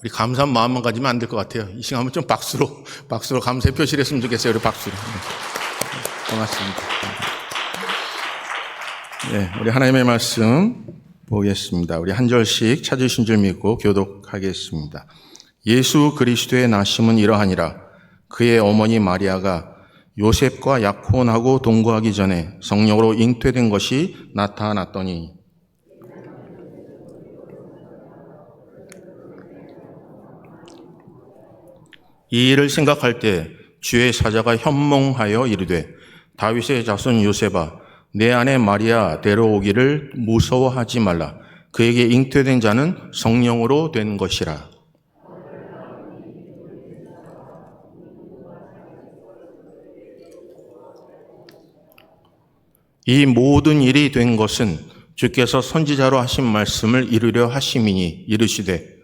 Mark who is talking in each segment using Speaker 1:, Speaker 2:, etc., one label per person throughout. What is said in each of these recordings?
Speaker 1: 우리 감사한 마음만 가지면 안 될 것 같아요. 이 시간 한번 좀 박수로 감사의 표시를 했으면 좋겠어요. 우리 박수로. 고맙습니다. 네, 우리 하나님의 말씀 보겠습니다. 우리 한 절씩 찾으신 줄 믿고 교독하겠습니다. 예수 그리스도의 나심은 이러하니라. 그의 어머니 마리아가 요셉과 약혼하고 동거하기 전에 성령으로 잉태된 것이 나타났더니 이 일을 생각할 때 주의 사자가 현몽하여 이르되 다윗의 자손 요셉아 내 아내 마리아 데려오기를 무서워하지 말라. 그에게 잉태된 자는 성령으로 된 것이라. 이 모든 일이 된 것은 주께서 선지자로 하신 말씀을 이루려 하심이니 이르시되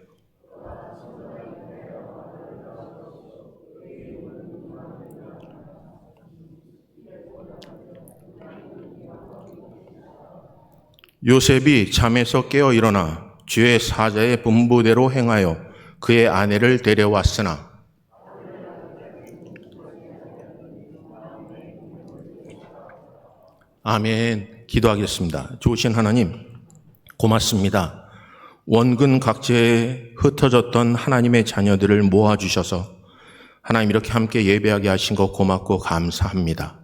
Speaker 1: 요셉이 잠에서 깨어 일어나 주의 사자의 분부대로 행하여 그의 아내를 데려왔으나 아멘. 기도하겠습니다. 좋으신 하나님 고맙습니다. 원근 각지에 흩어졌던 하나님의 자녀들을 모아주셔서 하나님 이렇게 함께 예배하게 하신 것 고맙고 감사합니다.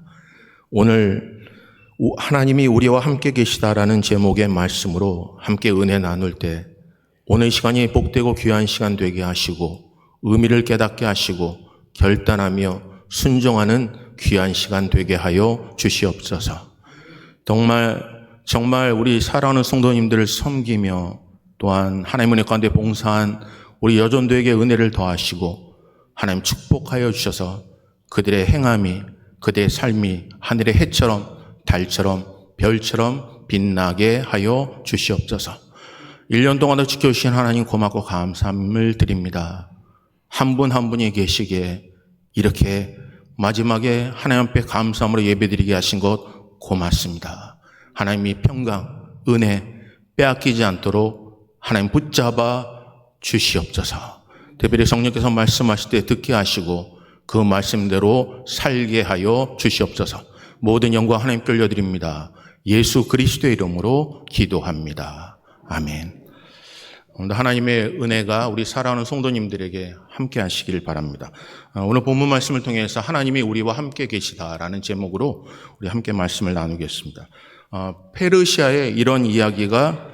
Speaker 1: 오늘 하나님이 우리와 함께 계시다라는 제목의 말씀으로 함께 은혜 나눌 때 오늘 시간이 복되고 귀한 시간 되게 하시고 의미를 깨닫게 하시고 결단하며 순종하는 귀한 시간 되게 하여 주시옵소서. 정말 우리 사랑하는 성도님들을 섬기며 또한 하나님 은혜 가운데 봉사한 우리 여전도에게 은혜를 더하시고 하나님 축복하여 주셔서 그들의 행함이 그들의 삶이 하늘의 해처럼 달처럼 별처럼 빛나게 하여 주시옵소서. 1년 동안도 지켜주신 하나님 고맙고 감사함을 드립니다. 한 분 한 분이 계시기에 이렇게 마지막에 하나님 앞에 감사함으로 예배드리게 하신 것 고맙습니다. 하나님이 평강, 은혜 빼앗기지 않도록 하나님 붙잡아 주시옵소서. 특별히 성령께서 말씀하실 때 듣게 하시고 그 말씀대로 살게 하여 주시옵소서. 모든 영광 하나님께 올려드립니다. 예수 그리스도의 이름으로 기도합니다. 아멘. 오늘 하나님의 은혜가 우리 사랑하는 성도님들에게 함께 하시길 바랍니다. 오늘 본문 말씀을 통해서 하나님이 우리와 함께 계시다라는 제목으로 우리 함께 말씀을 나누겠습니다. 페르시아에 이런 이야기가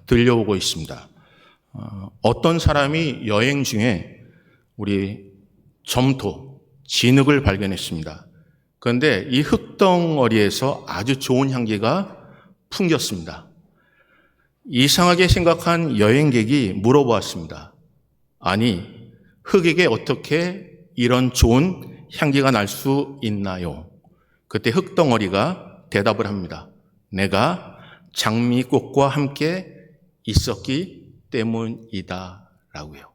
Speaker 1: 들려오고 있습니다. 어떤 사람이 여행 중에 우리 점토, 진흙을 발견했습니다. 그런데 이 흙덩어리에서 아주 좋은 향기가 풍겼습니다. 이상하게 생각한 여행객이 물어보았습니다. 아니, 흙에게 어떻게 이런 좋은 향기가 날 수 있나요? 그때 흙덩어리가 대답을 합니다. 내가 장미꽃과 함께 있었기 때문이다 라고요.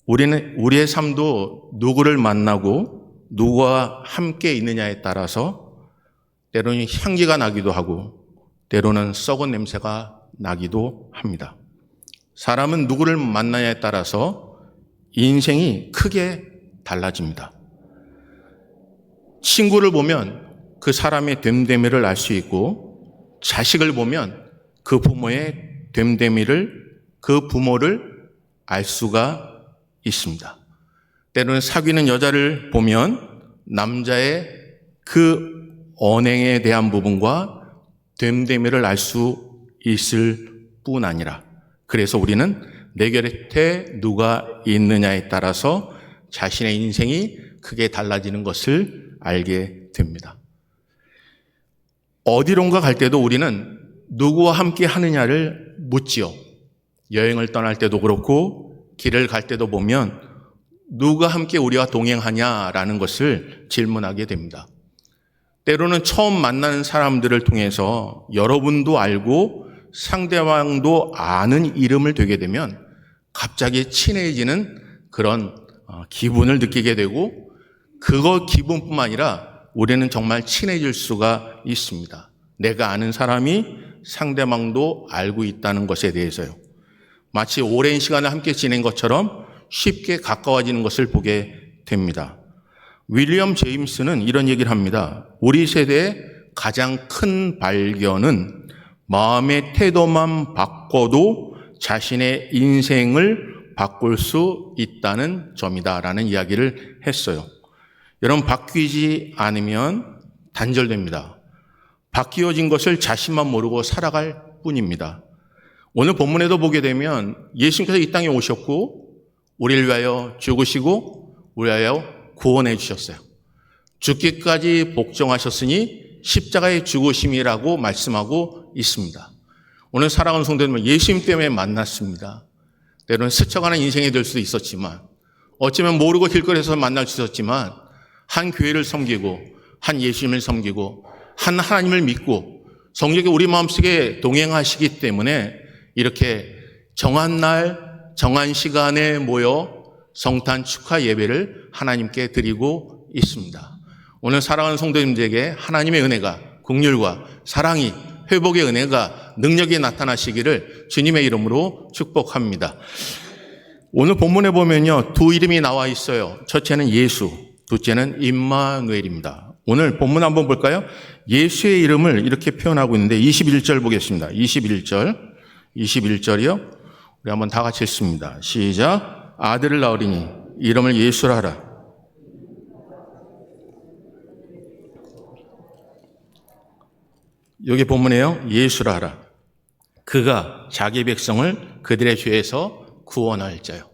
Speaker 1: 우리의 삶도 누구를 만나고 누구와 함께 있느냐에 따라서 때로는 향기가 나기도 하고 때로는 썩은 냄새가 나기도 합니다. 사람은 누구를 만나냐에 따라서 인생이 크게 달라집니다. 친구를 보면 그 사람의 됨됨이를 알 수 있고 자식을 보면 그 부모의 됨됨이를 그 부모를 알 수가 있습니다. 때로는 사귀는 여자를 보면 남자의 그 언행에 대한 부분과 됨됨이를 알 수 있을 뿐 아니라 그래서 우리는 내 곁에 누가 있느냐에 따라서 자신의 인생이 크게 달라지는 것을 알게 됩니다. 어디론가 갈 때도 우리는 누구와 함께 하느냐를 묻지요. 여행을 떠날 때도 그렇고 길을 갈 때도 보면 누가 함께 우리와 동행하냐라는 것을 질문하게 됩니다. 때로는 처음 만나는 사람들을 통해서 여러분도 알고 상대방도 아는 이름을 되게 되면 갑자기 친해지는 그런 기분을 느끼게 되고 그거 기분뿐만 아니라 우리는 정말 친해질 수가 있습니다. 내가 아는 사람이 상대방도 알고 있다는 것에 대해서요. 마치 오랜 시간을 함께 지낸 것처럼 쉽게 가까워지는 것을 보게 됩니다. 윌리엄 제임스는 이런 얘기를 합니다. 우리 세대의 가장 큰 발견은 마음의 태도만 바꿔도 자신의 인생을 바꿀 수 있다는 점이다라는 이야기를 했어요. 여러분, 바뀌지 않으면 단절됩니다. 바뀌어진 것을 자신만 모르고 살아갈 뿐입니다. 오늘 본문에도 보게 되면 예수님께서 이 땅에 오셨고 우리를 위하여 죽으시고 우리를 위하여 구원해 주셨어요. 죽기까지 복종하셨으니 십자가의 죽으심이라고 말씀하고 있습니다. 오늘 사랑하는 성도님은 예수님 때문에 만났습니다. 때로는 스쳐가는 인생이 될 수도 있었지만, 어쩌면 모르고 길거리에서 만날 수 있었지만, 한 교회를 섬기고 한 예수님을 섬기고 한 하나님을 믿고 성령이 우리 마음속에 동행하시기 때문에 이렇게 정한 날 정한 시간에 모여 성탄 축하 예배를 하나님께 드리고 있습니다. 오늘 사랑하는 성도님들에게 하나님의 은혜가, 긍휼과 사랑이, 회복의 은혜가, 능력이 나타나시기를 주님의 이름으로 축복합니다. 오늘 본문에 보면요, 두 이름이 나와 있어요. 첫째는 예수, 둘째는 임마누엘입니다. 오늘 본문 한번 볼까요? 예수의 이름을 이렇게 표현하고 있는데 21절 보겠습니다. 21절이요. 우리 한번 다 같이 읽습니다. 시작. 아들을 낳으리니 이름을 예수라 하라. 여기 본문에요. 예수라 하라. 그가 자기 백성을 그들의 죄에서 구원할 자요.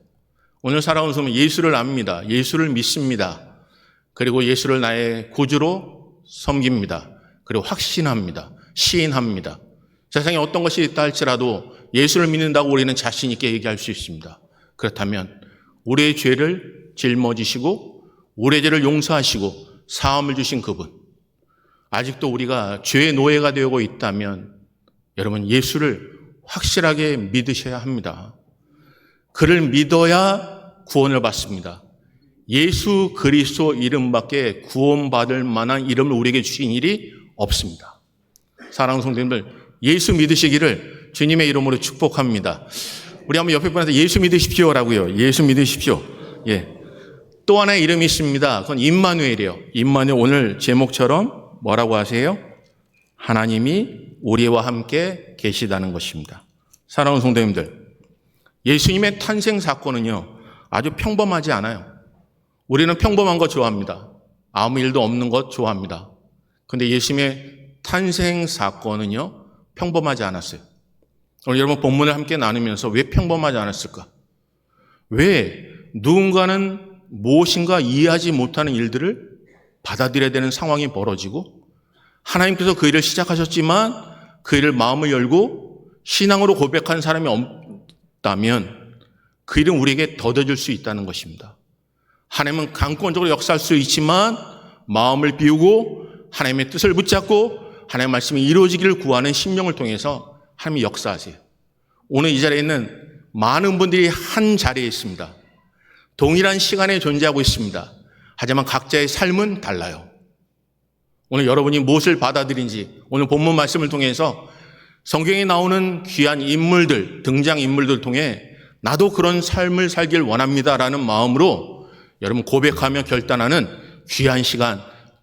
Speaker 1: 오늘 살아온 사람은 예수를 압니다. 예수를 믿습니다. 그리고 예수를 나의 구주로 섬깁니다. 그리고 확신합니다. 시인합니다. 세상에 어떤 것이 있다 할지라도 예수를 믿는다고 우리는 자신 있게 얘기할 수 있습니다. 그렇다면 우리의 죄를 짊어지시고 우리의 죄를 용서하시고 사함을 주신 그분, 아직도 우리가 죄의 노예가 되고 있다면 여러분, 예수를 확실하게 믿으셔야 합니다. 그를 믿어야 구원을 받습니다. 예수 그리스도 이름밖에 구원받을 만한 이름을 우리에게 주신 일이 없습니다. 사랑하는 성도님들, 예수 믿으시기를 주님의 이름으로 축복합니다. 우리 한번 옆에 분한테 예수 믿으십시오라고요. 예수 믿으십시오. 예. 또 하나의 이름이 있습니다. 그건 임마누엘이에요. 임마누엘, 오늘 제목처럼 뭐라고 하세요? 하나님이 우리와 함께 계시다는 것입니다. 사랑하는 성도님들, 예수님의 탄생 사건은요, 아주 평범하지 않아요. 우리는 평범한 것 좋아합니다. 아무 일도 없는 것 좋아합니다. 그런데 예수님의 탄생 사건은요, 평범하지 않았어요. 오늘 여러분 본문을 함께 나누면서 왜 평범하지 않았을까? 왜 누군가는 무엇인가 이해하지 못하는 일들을 받아들여야 되는 상황이 벌어지고, 하나님께서 그 일을 시작하셨지만 그 일을 마음을 열고 신앙으로 고백한 사람이 없다면 그 일은 우리에게 더뎌질 수 있다는 것입니다. 하나님은 강권적으로 역사할 수 있지만 마음을 비우고 하나님의 뜻을 붙잡고 하나님의 말씀이 이루어지기를 구하는 심령을 통해서 하나님이 역사하세요. 오늘 이 자리에 있는 많은 분들이 한 자리에 있습니다. 동일한 시간에 존재하고 있습니다. 하지만 각자의 삶은 달라요. 오늘 여러분이 무엇을 받아들인지 오늘 본문 말씀을 통해서 성경에 나오는 귀한 인물들, 등장인물들을 통해 나도 그런 삶을 살길 원합니다라는 마음으로 여러분 고백하며 결단하는 귀한 시간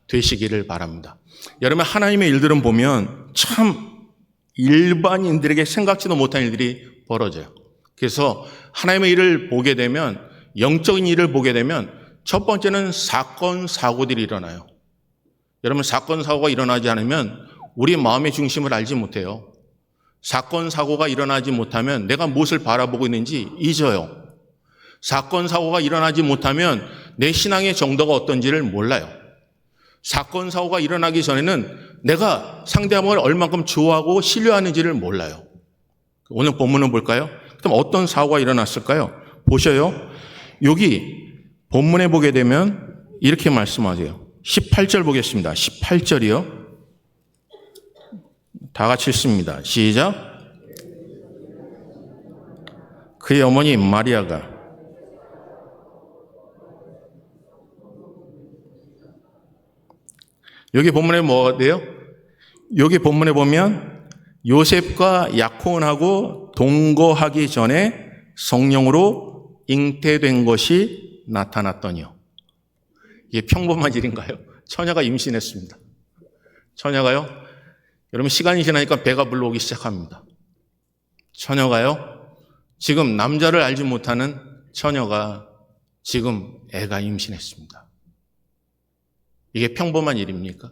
Speaker 1: 되시기를 바랍니다. 여러분, 하나님의 일들은 보면 참 일반인들에게 생각지도 못한 일들이 벌어져요. 그래서 하나님의 일을 보게 되면, 영적인 일을 보게 되면 첫 번째는 사건, 사고들이 일어나요. 여러분, 사건, 사고가 일어나지 않으면 우리 마음의 중심을 알지 못해요. 사건, 사고가 일어나지 못하면 내가 무엇을 바라보고 있는지 잊어요. 사건, 사고가 일어나지 못하면 내 신앙의 정도가 어떤지를 몰라요. 사건, 사고가 일어나기 전에는 내가 상대방을 얼만큼 좋아하고 신뢰하는지를 몰라요. 오늘 본문을 볼까요? 그럼 어떤 사고가 일어났을까요? 보셔요. 여기 본문에 보게 되면 이렇게 말씀하세요. 18절 보겠습니다. 18절이요. 다 같이 읽습니다. 시작. 그의 어머니 마리아가 여기 본문에 뭐가 돼요? 여기 본문에 보면 요셉과 약혼하고 동거하기 전에 성령으로 잉태된 것이 나타났더니요. 이게 평범한 일인가요? 처녀가 임신했습니다. 처녀가요? 여러분 시간이 지나니까 배가 불러오기 시작합니다. 처녀가요? 지금 남자를 알지 못하는 처녀가 지금 애가 임신했습니다. 이게 평범한 일입니까?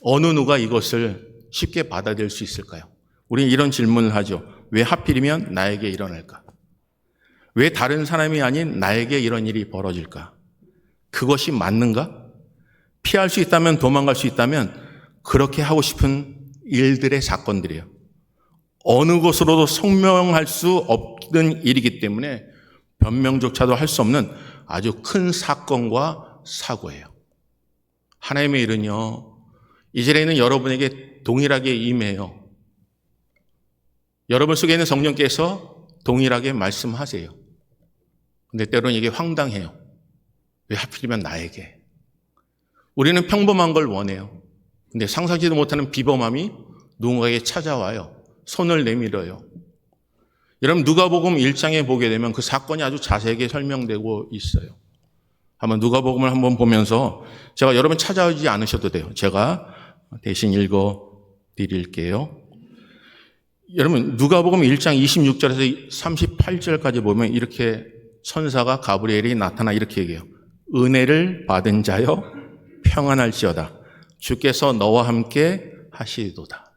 Speaker 1: 어느 누가 이것을 쉽게 받아들일 수 있을까요? 우리는 이런 질문을 하죠. 왜 하필이면 나에게 일어날까? 왜 다른 사람이 아닌 나에게 이런 일이 벌어질까? 그것이 맞는가? 피할 수 있다면, 도망갈 수 있다면 그렇게 하고 싶은 일들의 사건들이에요. 어느 것으로도 성명할 수 없는 일이기 때문에 변명조차도 할 수 없는 아주 큰 사건과 사고예요. 하나님의 일은요, 이제는 여러분에게 동일하게 임해요. 여러분 속에 있는 성령께서 동일하게 말씀하세요. 근데 때로는 이게 황당해요. 왜 하필이면 나에게? 우리는 평범한 걸 원해요. 근데 상상지도 못하는 비범함이 누군가에게 찾아와요. 손을 내밀어요. 여러분 누가복음 1장에 보게 되면 그 사건이 아주 자세하게 설명되고 있어요. 한번 누가복음을 한번 보면서 제가 여러분 찾아오지 않으셔도 돼요. 제가 대신 읽어 드릴게요. 여러분 누가복음 1장 26절에서 38절까지 보면 이렇게 천사가 가브리엘이 나타나 이렇게 얘기해요. 은혜를 받은 자여 평안할지어다. 주께서 너와 함께 하시도다.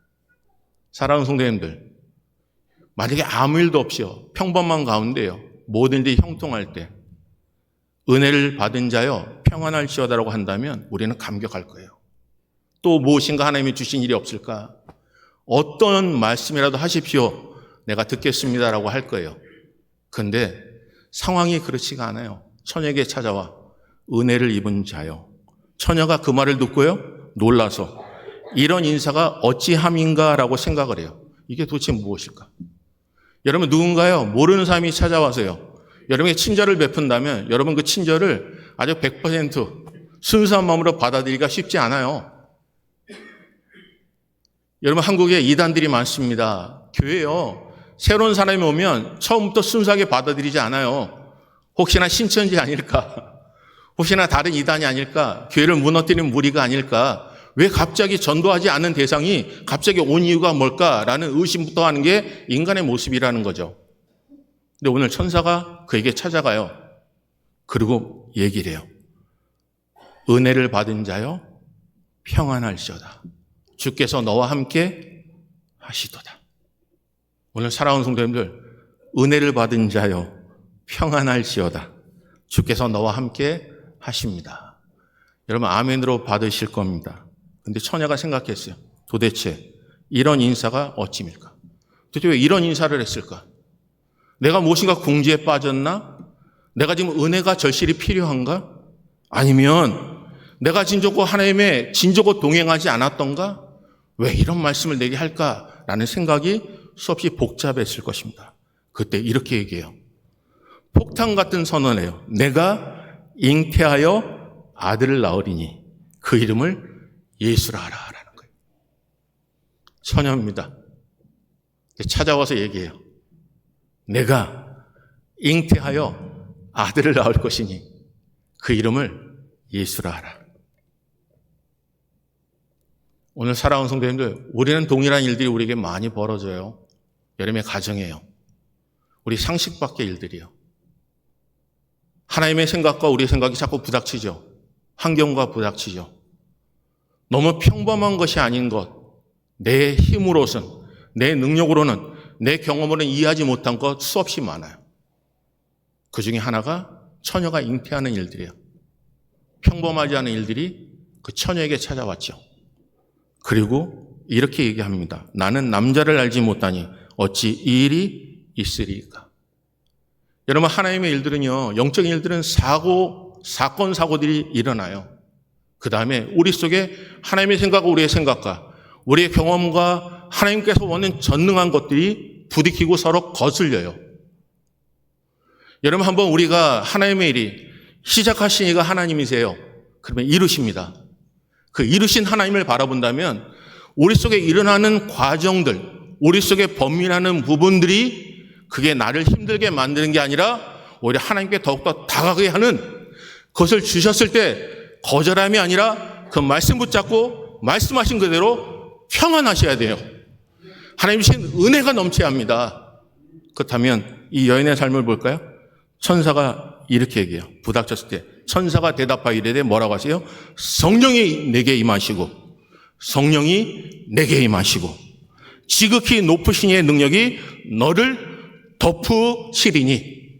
Speaker 1: 사랑하는 성도님들, 만약에 아무 일도 없이요, 평범한 가운데요, 모든 일이 형통할 때 은혜를 받은 자여 평안할지어다라고 한다면 우리는 감격할 거예요. 또 무엇인가 하나님이 주신 일이 없을까? 어떤 말씀이라도 하십시오. 내가 듣겠습니다라고 할 거예요. 그런데 상황이 그렇지가 않아요. 처녀에게 찾아와 은혜를 입은 자요. 처녀가 그 말을 듣고요, 놀라서 이런 인사가 어찌함인가라고 생각을 해요. 이게 도대체 무엇일까? 여러분 누군가요? 모르는 사람이 찾아와서요, 여러분에게 친절을 베푼다면 여러분 그 친절을 아주 100% 순수한 마음으로 받아들이기가 쉽지 않아요. 여러분 한국에 이단들이 많습니다. 교회요, 새로운 사람이 오면 처음부터 순수하게 받아들이지 않아요. 혹시나 신천지 아닐까? 혹시나 다른 이단이 아닐까? 교회를 무너뜨리는 무리가 아닐까? 왜 갑자기 전도하지 않은 대상이 갑자기 온 이유가 뭘까라는 의심부터 하는 게 인간의 모습이라는 거죠. 근데 오늘 천사가 그에게 찾아가요. 그리고 얘기를 해요. 은혜를 받은 자여 평안할지어다. 주께서 너와 함께 하시도다. 오늘 사랑하는 성도님들, 은혜를 받은 자여 평안할지어다. 주께서 너와 함께 하십니다. 여러분 아멘으로 받으실 겁니다. 근데 처녀가 생각했어요. 도대체 이런 인사가 어찌입니까? 도대체 왜 이런 인사를 했을까? 내가 무엇인가 궁지에 빠졌나? 내가 지금 은혜가 절실히 필요한가? 아니면 내가 진정고 하나님의 진정고 동행하지 않았던가? 왜 이런 말씀을 내게 할까라는 생각이 수없이 복잡했을 것입니다. 그때 이렇게 얘기해요. 폭탄 같은 선언이에요. 내가 잉태하여 아들을 낳으리니 그 이름을 예수라 하라라는 거예요. 처녀입니다. 찾아와서 얘기해요. 내가 잉태하여 아들을 낳을 것이니 그 이름을 예수라 하라. 오늘 사랑하는 성도님들, 우리는 동일한 일들이 우리에게 많이 벌어져요. 여러분의 가정에요. 우리 상식 밖의 일들이요. 하나님의 생각과 우리의 생각이 자꾸 부닥치죠. 환경과 부닥치죠. 너무 평범한 것이 아닌 것, 내 힘으로선, 내 능력으로는, 내 경험으로는 이해하지 못한 것 수없이 많아요. 그 중에 하나가 처녀가 잉태하는 일들이에요. 평범하지 않은 일들이 그 처녀에게 찾아왔죠. 그리고 이렇게 얘기합니다. 나는 남자를 알지 못하니 어찌 이 일이 있으리까? 여러분 하나님의 일들은요, 영적인 일들은 사건, 사고들이 일어나요. 그 다음에 우리 속에 하나님의 생각과 우리의 생각과 우리의 경험과 하나님께서 원하는 전능한 것들이 부딪히고 서로 거슬려요. 여러분 한번 우리가 하나님의 일이 시작하신 이가 하나님이세요. 그러면 이루십니다. 그 이루신 하나님을 바라본다면 우리 속에 일어나는 과정들, 우리 속에 범민하는 부분들이 그게 나를 힘들게 만드는 게 아니라 오히려 하나님께 더욱더 다가가게 하는 것을 주셨을 때 거절함이 아니라 그 말씀 붙잡고 말씀하신 그대로 평안하셔야 돼요. 하나님 주신 은혜가 넘쳐야 합니다. 그렇다면 이 여인의 삶을 볼까요? 천사가 이렇게 얘기해요. 부닥쳤을 때 천사가 대답하여 이르되 뭐라고 하세요? 성령이 내게 임하시고 성령이 내게 임하시고 지극히 높으신 이의 능력이 너를 덮으시리니.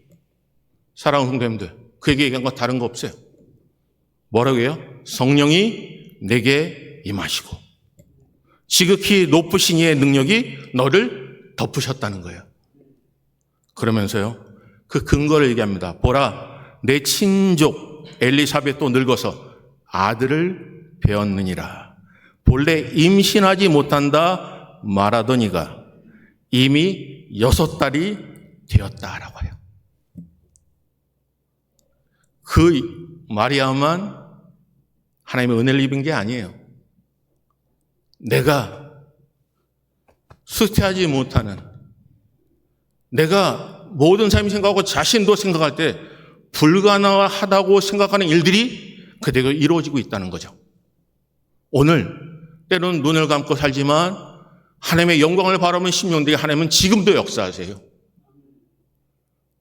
Speaker 1: 사랑하는 성도님들, 그에게 얘기한 거 다른 거 없어요. 뭐라고 해요? 성령이 내게 임하시고 지극히 높으신 이의 능력이 너를 덮으셨다는 거예요. 그러면서요, 그 근거를 얘기합니다. 보라, 내 친족 엘리사벳도 늙어서 아들을 배었느니라. 본래 임신하지 못한다 말하더니가 이미 6달이 되었다라고 해요. 그 마리아만 하나님의 은혜를 입은 게 아니에요. 내가 수태하지 못하는, 내가 모든 사람이 생각하고 자신도 생각할 때 불가능하다고 생각하는 일들이 그대로 이루어지고 있다는 거죠. 오늘 때로는 눈을 감고 살지만 하나님의 영광을 바라보는 심령들이 하나님은 지금도 역사하세요.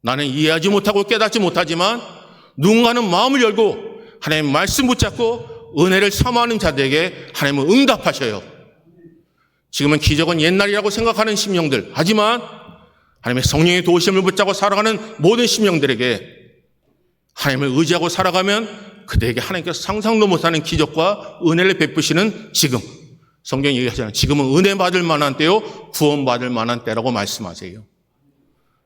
Speaker 1: 나는 이해하지 못하고 깨닫지 못하지만 누군가는 마음을 열고 하나님의 말씀 붙잡고 은혜를 사모하는 자들에게 하나님은 응답하셔요. 지금은 기적은 옛날이라고 생각하는 심령들, 하지만 하나님의 성령의 도우심을 붙잡고 살아가는 모든 심령들에게 하나님을 의지하고 살아가면 그들에게 하나님께서 상상도 못하는 기적과 은혜를 베푸시는 지금, 성경이 얘기하잖아요. 지금은 은혜 받을 만한 때요, 구원받을 만한 때라고 말씀하세요.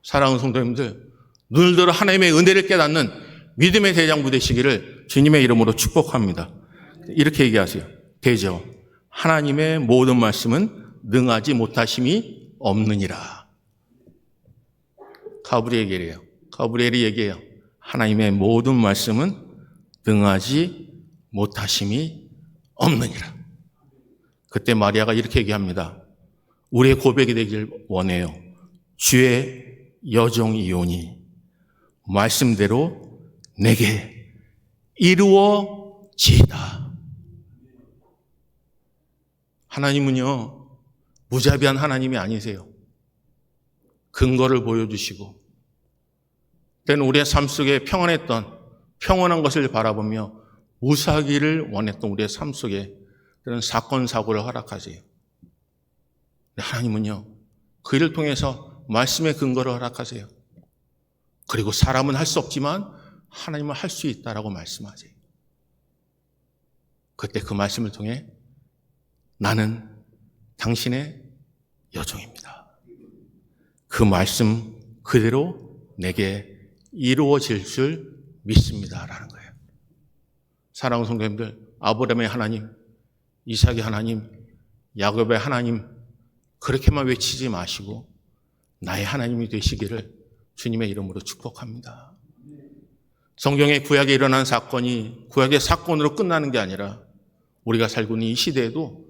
Speaker 1: 사랑하는 성도님들, 눈을 들어 하나님의 은혜를 깨닫는 믿음의 대장부 되시기를 주님의 이름으로 축복합니다. 이렇게 얘기하세요. 대저, 하나님의 모든 말씀은 능하지 못하심이 없느니라. 가브리엘이에요. 가브리엘이 얘기해요. 하나님의 모든 말씀은 능하지 못하심이 없느니라. 그때 마리아가 이렇게 얘기합니다. 우리의 고백이 되길 원해요. 주의 여종이오니 말씀대로 내게 이루어지이다. 하나님은요, 무자비한 하나님이 아니세요. 근거를 보여주시고 때는 우리의 삶 속에 평안한 것을 바라보며 무사하기를 원했던 우리의 삶 속에 그런 사건, 사고를 허락하세요. 하나님은요, 그 일을 통해서 말씀의 근거를 허락하세요. 그리고 사람은 할 수 없지만 하나님은 할 수 있다라고 말씀하세요. 그때 그 말씀을 통해 나는 당신의 여종입니다. 그 말씀 그대로 내게 이루어질 줄 믿습니다라는 거예요. 사랑하는 성도님들, 아브라함의 하나님, 이삭의 하나님, 야곱의 하나님 그렇게만 외치지 마시고 나의 하나님이 되시기를 주님의 이름으로 축복합니다. 성경의 구약에 일어난 사건이 구약의 사건으로 끝나는 게 아니라 우리가 살고 있는 이 시대에도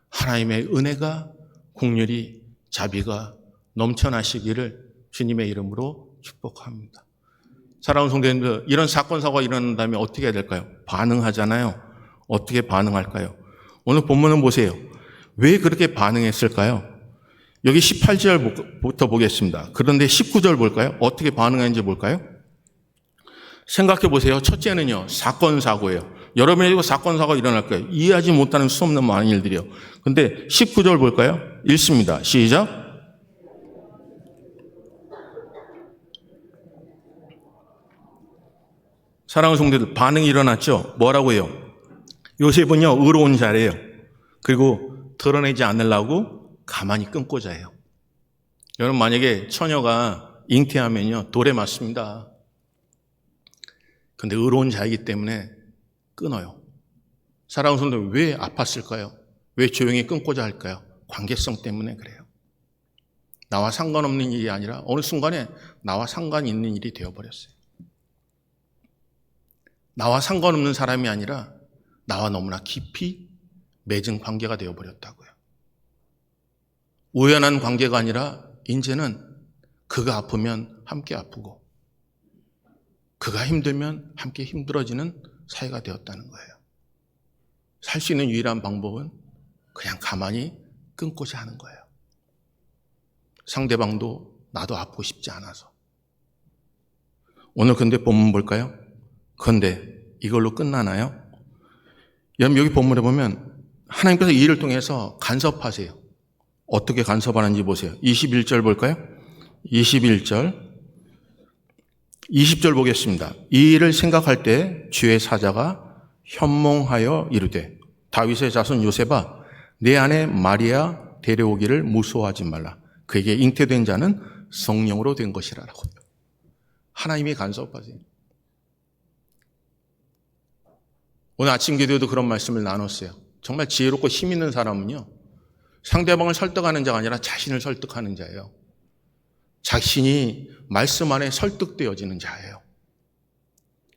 Speaker 1: 하나님의 은혜가, 긍휼이, 자비가 넘쳐나시기를 주님의 이름으로 축복합니다. 사랑하는 성도님들, 이런 사건, 사고가 일어난다면 어떻게 해야 될까요? 반응하잖아요. 어떻게 반응할까요? 오늘 본문은 보세요. 왜 그렇게 반응했을까요? 여기 18절부터 보겠습니다. 그런데 19절 볼까요? 어떻게 반응하는지 볼까요? 생각해 보세요. 첫째는요, 사건, 사고예요. 여러분에게 사건, 사고가 일어날 거예요. 이해하지 못하는 수없는 많은 일들이요. 근데 19절 볼까요? 읽습니다. 시작. 사랑하는 성도들, 반응이 일어났죠? 뭐라고 해요? 요셉은요, 의로운 자래요. 그리고 드러내지 않으려고 가만히 끊고자 해요. 여러분, 만약에 처녀가 잉태하면요, 돌에 맞습니다. 근데 의로운 자이기 때문에 끊어요. 사랑하는 성도들, 왜 아팠을까요? 왜 조용히 끊고자 할까요? 관계성 때문에 그래요. 나와 상관없는 일이 아니라 어느 순간에 나와 상관이 있는 일이 되어버렸어요. 나와 상관없는 사람이 아니라 나와 너무나 깊이 맺은 관계가 되어버렸다고요. 우연한 관계가 아니라 이제는 그가 아프면 함께 아프고 그가 힘들면 함께 힘들어지는 사이가 되었다는 거예요. 살 수 있는 유일한 방법은 그냥 가만히 끊고자 하는 거예요. 상대방도 나도 아프고 싶지 않아서. 오늘 근데 본문 볼까요? 그런데 이걸로 끝나나요? 여러분 여기 본문에 보면 하나님께서 이 일을 통해서 간섭하세요. 어떻게 간섭하는지 보세요. 21절 볼까요? 21절 20절 보겠습니다. 이 일을 생각할 때 주의 사자가 현몽하여 이르되 다윗의 자손 요셉아 내 아내 마리아 데려오기를 무서워하지 말라. 그에게 잉태된 자는 성령으로 된 것이라라고. 하나님이 간섭하세요. 오늘 아침 기도에도 그런 말씀을 나눴어요. 정말 지혜롭고 힘 있는 사람은요, 상대방을 설득하는 자가 아니라 자신을 설득하는 자예요. 자신이 말씀 안에 설득되어지는 자예요.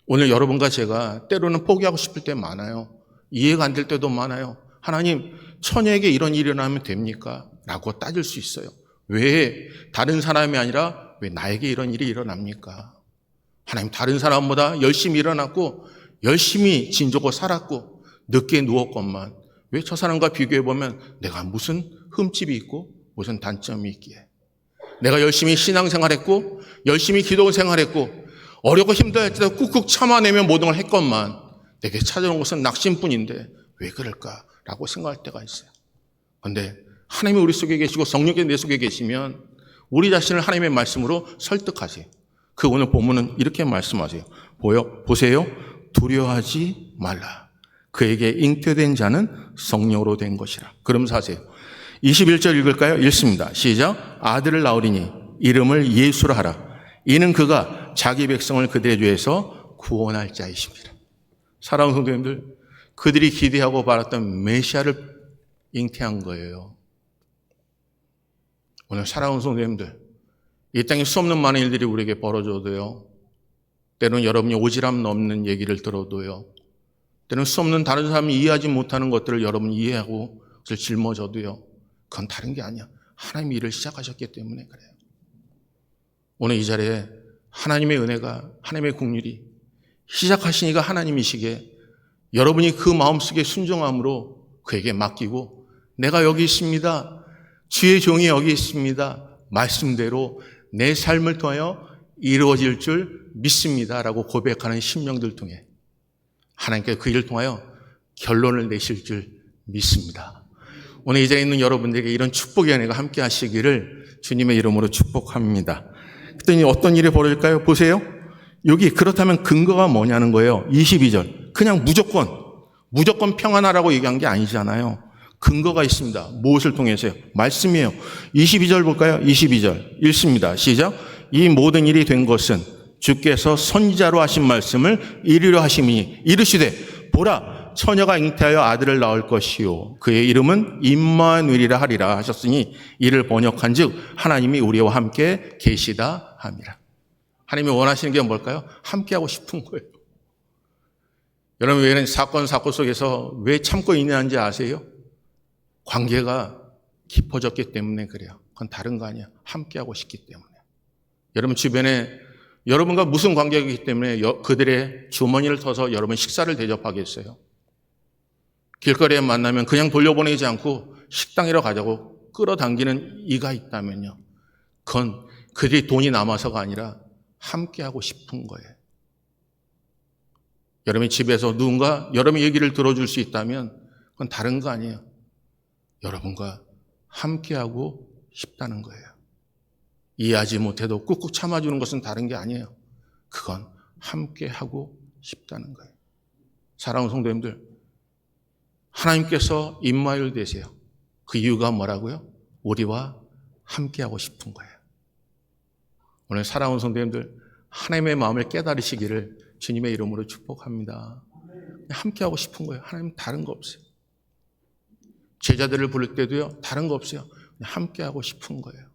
Speaker 1: 오늘 여러분과 제가 때로는 포기하고 싶을 때 많아요. 이해가 안 될 때도 많아요. 하나님, 처녀에게 이런 일이 일어나면 됩니까? 라고 따질 수 있어요. 왜 다른 사람이 아니라 왜 나에게 이런 일이 일어납니까? 하나님, 다른 사람보다 열심히 일어났고 열심히 진조고 살았고 늦게 누웠건만 왜 저 사람과 비교해보면 내가 무슨 흠집이 있고 무슨 단점이 있기에, 내가 열심히 신앙생활했고 열심히 기도 생활했고 어렵고 힘들할 때도 꾹꾹 참아내며 모든 걸 했건만 내게 찾아온 것은 낙심뿐인데 왜 그럴까라고 생각할 때가 있어요. 그런데 하나님이 우리 속에 계시고 성령께서 내 속에 계시면 우리 자신을 하나님의 말씀으로 설득하세요. 그 오늘 본문은 이렇게 말씀하세요. 보세요. 두려워하지 말라. 그에게 잉태된 자는 성령으로 된 것이라. 그러면서 하세요. 21절 읽을까요? 읽습니다. 시작. 아들을 낳으리니 이름을 예수라 하라. 이는 그가 자기 백성을 그들의 죄에서 구원할 자이십니다. 사랑하는 성도님들, 그들이 기대하고 바랐던 메시아를 잉태한 거예요. 오늘 사랑하는 성도님들, 이 땅에 수없는 많은 일들이 우리에게 벌어져도요, 때로는 여러분이 오지랖 넘는 얘기를 들어도요, 때로는 수없는 다른 사람이 이해하지 못하는 것들을 여러분이 이해하고 그것을 짊어져도요, 그건 다른 게 아니야. 하나님이 일을 시작하셨기 때문에 그래요. 오늘 이 자리에 하나님의 은혜가, 하나님의 긍휼이 시작하시니까 하나님이시게 여러분이 그 마음속에 순종함으로 그에게 맡기고 내가 여기 있습니다. 주의 종이 여기 있습니다. 말씀대로 내 삶을 통하여 이루어질 줄 믿습니다라고 고백하는 심령들 통해 하나님께서 그 일을 통하여 결론을 내실 줄 믿습니다. 오늘 이 자리에 있는 여러분들에게 이런 축복의 은혜가 함께 하시기를 주님의 이름으로 축복합니다. 그랬더니 어떤 일이 벌어질까요? 보세요. 여기 그렇다면 근거가 뭐냐는 거예요. 22절. 그냥 무조건 평안하라고 얘기한 게 아니잖아요. 근거가 있습니다. 무엇을 통해서요? 말씀이에요. 22절 볼까요? 22절 읽습니다. 시작. 이 모든 일이 된 것은 주께서 선지자로 하신 말씀을 이루려 하심이니 이르시되 보라 처녀가 잉태하여 아들을 낳을 것이요 그의 이름은 임마누엘이라 하리라 하셨으니 이를 번역한즉 하나님이 우리와 함께 계시다 함이라. 하나님이 원하시는 게 뭘까요? 함께하고 싶은 거예요. 여러분, 왜 이런 사건 속에서 왜 참고 있냐는지 아세요? 관계가 깊어졌기 때문에 그래요. 그건 다른 거 아니야. 함께하고 싶기 때문에. 여러분 주변에 여러분과 무슨 관계가 있기 때문에 그들의 주머니를 터서 여러분 식사를 대접하겠어요? 길거리에 만나면 그냥 돌려보내지 않고 식당이라 가자고 끌어당기는 이가 있다면요, 그건 그들이 돈이 남아서가 아니라 함께하고 싶은 거예요. 여러분이 집에서 누군가 여러분의 얘기를 들어줄 수 있다면 그건 다른 거 아니에요. 여러분과 함께하고 싶다는 거예요. 이해하지 못해도 꾹꾹 참아주는 것은 다른 게 아니에요. 그건 함께하고 싶다는 거예요. 사랑하는 성도님들, 하나님께서 임마누엘 되세요. 그 이유가 뭐라고요? 우리와 함께하고 싶은 거예요. 오늘 사랑하는 성도님들, 하나님의 마음을 깨달으시기를 주님의 이름으로 축복합니다. 함께하고 싶은 거예요. 하나님 다른 거 없어요. 제자들을 부를 때도요, 다른 거 없어요. 함께하고 싶은 거예요.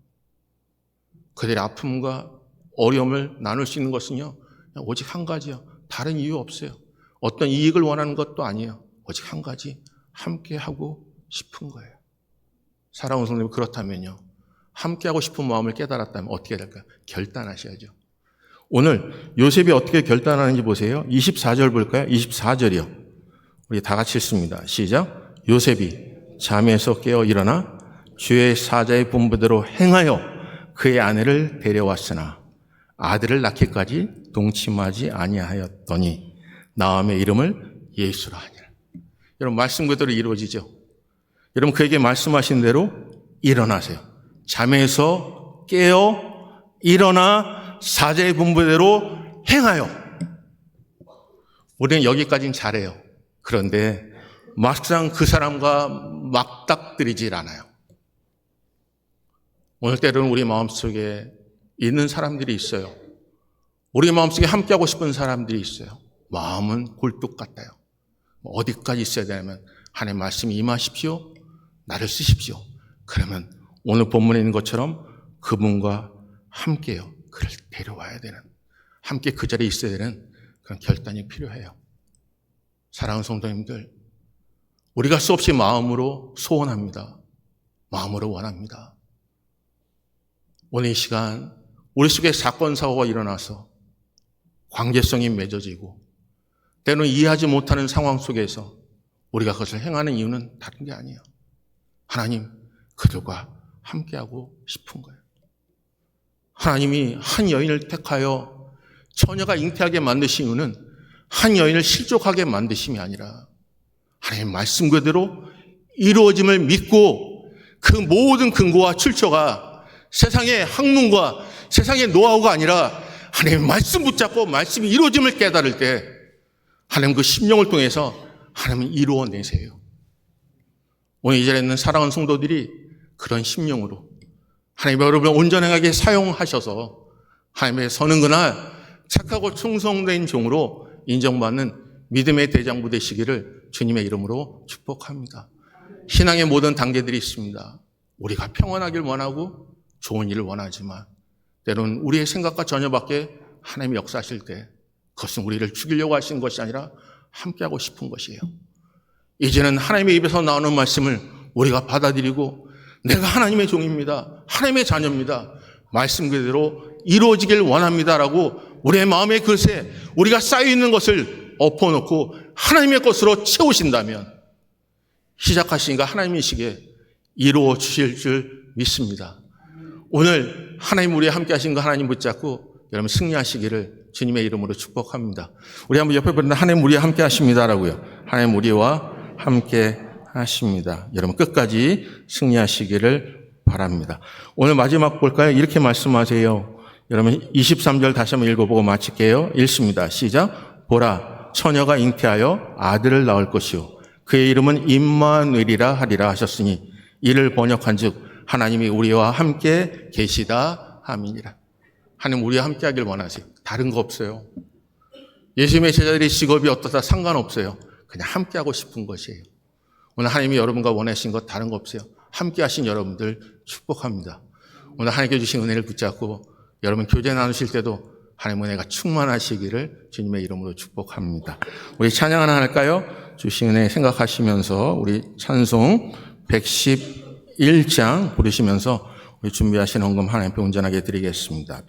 Speaker 1: 그들의 아픔과 어려움을 나눌 수 있는 것은요, 오직 한 가지요. 다른 이유 없어요. 어떤 이익을 원하는 것도 아니에요. 오직 한 가지, 함께하고 싶은 거예요. 사랑하는 성도님, 그렇다면요, 함께하고 싶은 마음을 깨달았다면 어떻게 될까요? 결단하셔야죠. 오늘 요셉이 어떻게 결단하는지 보세요. 24절 볼까요? 24절이요. 우리 다 같이 읽습니다. 시작. 요셉이 잠에서 깨어 일어나 주의 사자의 분부대로 행하여 그의 아내를 데려왔으나 아들을 낳기까지 동침하지 아니하였더니 나음의 이름을 예수라 하니라. 여러분 말씀 그대로 이루어지죠. 여러분 그에게 말씀하신 대로 일어나세요. 잠에서 깨어 일어나 사자의 분부대로 행하여. 우리는 여기까지는 잘해요. 그런데 막상 그 사람과 맞닥뜨리질 않아요. 오늘 때로는 우리 마음속에 있는 사람들이 있어요. 우리 마음속에 함께하고 싶은 사람들이 있어요. 마음은 굴뚝 같아요. 어디까지 있어야 되냐면 하나님의 말씀이 임하십시오. 나를 쓰십시오. 그러면 오늘 본문에 있는 것처럼 그분과 함께요. 그를 데려와야 되는, 함께 그 자리에 있어야 되는 그런 결단이 필요해요. 사랑하는 성도님들, 우리가 수없이 마음으로 소원합니다. 마음으로 원합니다. 오늘 이 시간 우리 속에 사건 사고가 일어나서 관계성이 맺어지고 때로는 이해하지 못하는 상황 속에서 우리가 그것을 행하는 이유는 다른 게 아니에요. 하나님 그들과 함께하고 싶은 거예요. 하나님이 한 여인을 택하여 처녀가 잉태하게 만드신 이유는 한 여인을 실족하게 만드심이 아니라 하나님 말씀 그대로 이루어짐을 믿고 그 모든 근거와 출처가 세상의 학문과 세상의 노하우가 아니라 하나님 말씀 붙잡고 말씀이 이루어짐을 깨달을 때 하나님 그 심령을 통해서 하나님은 이루어내세요. 오늘 이 자리에 있는 사랑하는 성도들이 그런 심령으로 하나님 여러분을 온전하게 사용하셔서 하나님의 서는 그날 착하고 충성된 종으로 인정받는 믿음의 대장부 되시기를 주님의 이름으로 축복합니다. 신앙의 모든 단계들이 있습니다. 우리가 평안하길 원하고 좋은 일을 원하지만 때로는 우리의 생각과 전혀 밖에 하나님이 역사하실 때 그것은 우리를 죽이려고 하신 것이 아니라 함께하고 싶은 것이에요. 이제는 하나님의 입에서 나오는 말씀을 우리가 받아들이고 내가 하나님의 종입니다. 하나님의 자녀입니다. 말씀 그대로 이루어지길 원합니다라고 우리의 마음의 그릇에 우리가 쌓여있는 것을 엎어놓고 하나님의 것으로 채우신다면 시작하시니까 하나님이시기에 이루어 주실 줄 믿습니다. 오늘 하나님 우리와 함께 하신 거 하나님 붙잡고 여러분 승리하시기를 주님의 이름으로 축복합니다. 우리 한번 옆에 보는데 하나님 우리와 함께 하십니다라고요. 하나님 우리와 함께 하십니다. 여러분 끝까지 승리하시기를 바랍니다. 오늘 마지막 볼까요? 이렇게 말씀하세요. 여러분 23절 다시 한번 읽어보고 마칠게요. 읽습니다. 시작. 보라 처녀가 잉태하여 아들을 낳을 것이요 그의 이름은 임마누엘이라 하리라 하셨으니 이를 번역한즉 하나님이 우리와 함께 계시다 함이니라. 하나님 우리와 함께 하길 원하세요. 다른 거 없어요. 예수님의 제자들의 직업이 어떠다 상관없어요. 그냥 함께 하고 싶은 것이에요. 오늘 하나님이 여러분과 원하신 것 다른 거 없어요. 함께 하신 여러분들 축복합니다. 오늘 하나님께 주신 은혜를 붙잡고 여러분 교제 나누실 때도 하나님 은혜가 충만하시기를 주님의 이름으로 축복합니다. 우리 찬양 하나 할까요? 주신 은혜 생각하시면서 우리 찬송 111장 부르시면서 우리 준비하신 헌금 하나님 앞에 온전하게 드리겠습니다.